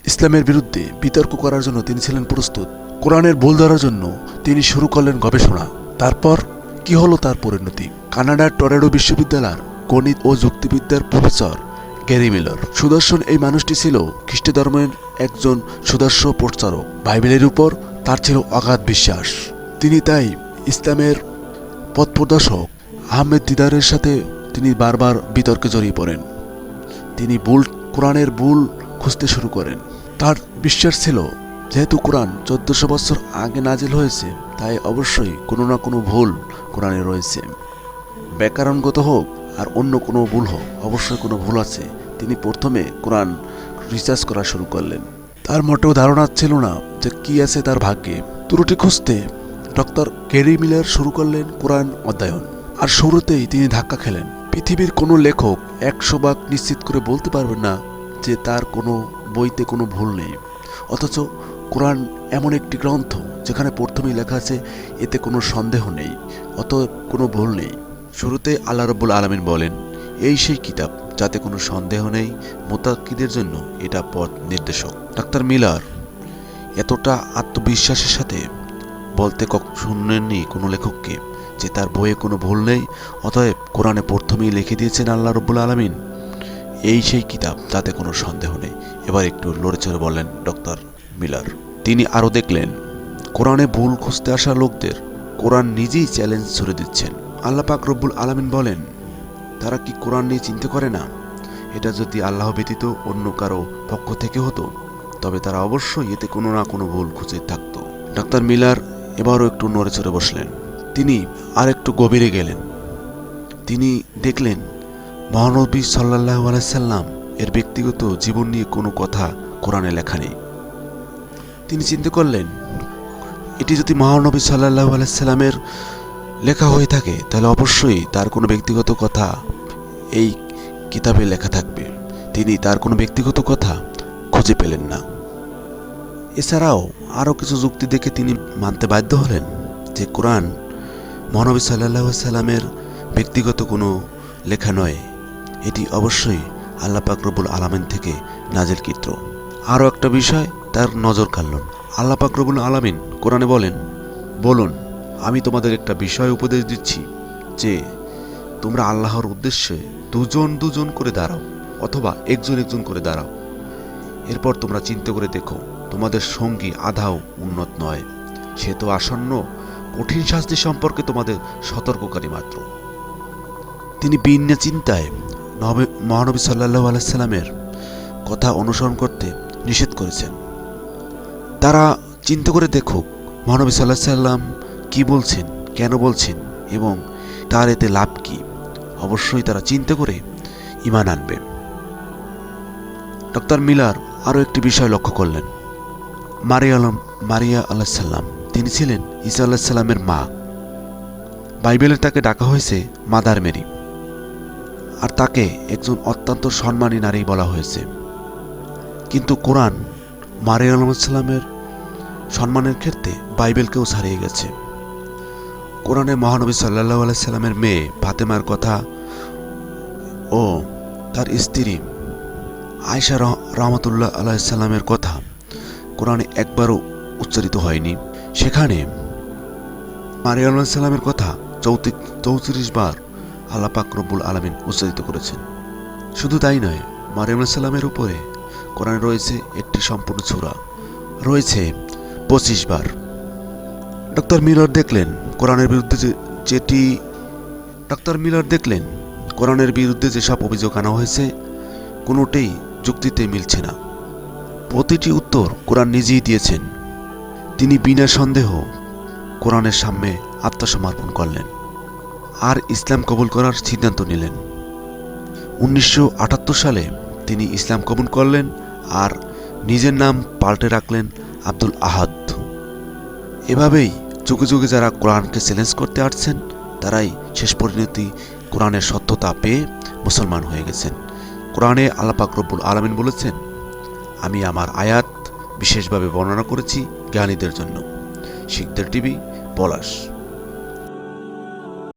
ইসলামের বিরুদ্ধে বিতর্ক করার জন্য তিনি ছিলেন প্রস্তুত। কোরআনের ভুল ধরার জন্য তিনি শুরু করলেন গবেষণা। তারপর কি হলো তার পরিণতি? কানাডার টরেডো বিশ্ববিদ্যালয়ের গণিত ও যুক্তিবিদ্যার প্রফেসর গ্যারি মিলার। সুদর্শন এই মানুষটি ছিল খ্রিস্ট ধর্মের একজন সুদর্শ প্রচারক। বাইবেলের উপর তার ছিল অগাধ বিশ্বাস। তিনি তাই ইসলামের পথপ্রদর্শক আহমেদ দিদারের সাথে তিনি বারবার বিতর্কে জড়িয়ে পড়েন। তিনি কোরআনের ভুল খুঁজতে শুরু করেন। তার বিশ্বাস ছিল যেহেতু কোরআন 1400 বছর আগে নাজিল হয়েছে, তাই অবশ্যই কোনো না কোনো ভুল কোরআনে রয়েছে। ব্যাকরণগত হোক আর অন্য কোনো ভুল হোক, অবশ্যই কোনো ভুল আছে। তিনি প্রথমে কোরআন রিসার্চ করা শুরু করলেন। তার মোটেও ধারণা ছিল না যে কি আছে তার ভাগ্যে। ত্রুটি খুঁজতে ডক্টর গ্যারি মিলার শুরু করলেন কোরআন অধ্যয়ন। আর শুরুতেই তিনি ধাক্কা খেলেন। পৃথিবীর কোনো লেখক 100 ভাগ নিশ্চিত করে বলতে পারবেন না যে তার কোনো বইতে কোনো ভুল নেই। অথচ কোরআন এমন একটি গ্রন্থ যেখানে প্রথমেই লেখা আছে এতে কোনো সন্দেহ নেই, অতএব কোনো ভুল নেই। শুরুতে আল্লাহ রাব্বুল আলামিন বলেন, এই সেই কিতাব যাতে কোনো সন্দেহ নেই, মুত্তাকিদের জন্য এটা পথ নির্দেশক। ডাক্তার মিলার এতটা আত্মবিশ্বাসের সাথে বলতে শুনেননি কোনো লেখককে যে তার বইয়ে কোনো ভুল নেই, অতএব কোরআনে প্রথমেই লিখে দিয়েছেন আল্লাহ রাব্বুল আলামিন এই সেই কিতাব যাতে কোনো সন্দেহ নেই। এবার একটু লড়েচড়ে বললেন ডক্টর মিলার। তিনি আরও দেখলেন কোরআনে ভুল খুঁজতে আসা লোকদের কোরআন নিজেই চ্যালেঞ্জ ছুড়ে দিচ্ছেন। আল্লাহ পাক রব্বুল আলামিন বলেন, তারা কি কোরআন নিয়ে চিন্তা করে না? এটা যদি আল্লাহ ব্যতীত অন্য কারো পক্ষ থেকে হতো তবে তারা অবশ্যই এতে কোনো না কোনো ভুল খুঁজে থাকত। ডাক্তার মিলার এবারও একটু নড়েচড়ে বসলেন। তিনি আর একটু গভীরে গেলেন। তিনি দেখলেন মহানবী সাল্লাল্লাহু আলাইহি সাল্লাম এর ব্যক্তিগত জীবন নিয়ে কোনো কথা কোরআনে লেখা নেই। তিনি চিন্তা করলেন, এটি যদি মহানবী সাল্লাল্লাহু আলাইহি সাল্লামের লেখা হয়ে থাকে তাহলে অবশ্যই তার কোনো ব্যক্তিগত কথা এই কিতাবে লেখা থাকবে। তিনি তার কোনো ব্যক্তিগত কথা খুঁজে পেলেন না। এছাড়াও আরও কিছু যুক্তি দেখে তিনি মানতে বাধ্য হলেন যে কোরআন মহানবী সাল্লাল্লাহু আলাইহি সাল্লামের ব্যক্তিগত কোনো লেখা নয়, এটি অবশ্যই আল্লাহ পাক রব্বুল আলামিন থেকে নাজিলকৃত। আরও একটা বিষয় তার নজর কাড়ল। আল্লাহ পাক রব্বুল আলামিন কোরআনে বলেন, বলুন আমি তোমাদের একটা বিষয় উপদেশ দিচ্ছি যে তোমরা আল্লাহর উদ্দেশ্যে দুজন দুজন করে দাঁড়াও অথবা একজন একজন করে দাঁড়াও। এরপর তোমরা চিন্তা করে দেখো তোমাদের সঙ্গী আধাও উন্নত নয়, সে তো আসন্ন কঠিন শাস্তি সম্পর্কে তোমাদের সতর্ককারী মাত্র। তিনি বিনা চিন্তায় মহানবী সাল্লাল্লাহু আলাইহি সাল্লামের কথা অনুসরণ করতে নিষেধ করেছেন। তারা চিন্তা করে দেখুক মহানবী সাল্লাল্লাহু আলাইহি সাল্লাম কি বলছেন, কেন বলছেন এবং তার এতে লাভ কি। অবশ্যই তারা চিন্তা করে ঈমান আনবে। ডক্টর মিলার আরও একটি বিষয় লক্ষ্য করলেন। মারিয়া আলাইহিস সালাম তিনি ছিলেন ঈসা আলাইহিস সালামের মা। বাইবেলে তাকে ডাকা হয়েছে মাদার মেরি, আর তাকে একজন অত্যন্ত সম্মানী নারী বলা হয়েছে। কিন্তু কোরআন মারিয়া আলাইহিস সালামের সম্মানের ক্ষেত্রে বাইবেলকেও ছাড়িয়ে গেছে। কোরআনে মহানবী সাল্লাল্লাহু আলাইহি সাল্লামের মেয়ে ফাতেমার কথা ও তার স্ত্রী আয়েশা রাহমাতুল্লাহ আলাইহিস সালামের কথা কোরআনে একবারও উচ্চারিত হয়নি। সেখানে মারিয়া আলাইহিস সালামের কথা 34 বার আল্লাহ পাক রব্বুল আলামিন উচ্চারিত করেছেন। শুধু তাই নয়, মারিয়াম আলাইহিস সালামের উপরে কোরআনে রয়েছে একটি সম্পূর্ণ সূরা, রয়েছে 25 বার। ডক্টর মিলার দেখলেন কোরআনের বিরুদ্ধে যেসব অভিযোগ আনা হয়েছে কোনোটাই যুক্তিতে মিলছে না। প্রতিটি উত্তর কোরআন নিজেই দিয়েছেন। তিনি বিনা সন্দেহ কোরআনের সামনে আত্মসমর্পণ করলেন আর ইসলাম কবুল করার সিদ্ধান্ত নিলেন। 1978 সালে তিনি ইসলাম কবুল করলেন আর নিজের নাম পাল্টে রাখলেন আব্দুল আহাদ। এভাবেই যুগে যুগে যারা কোরআনকে চ্যালেঞ্জ করতে আসছেন তারাই শেষ পরিণতি কোরআনের সত্যতা পেয়ে মুসলমান হয়ে গেছেন। কোরআনে আল্লাহ পাক রব্বুল আলামিন বলেছেন, আমি আমার আয়াত বিশেষভাবে বর্ণনা করেছি জ্ঞানীদের জন্য। শিকদার টিভি, পলাশ।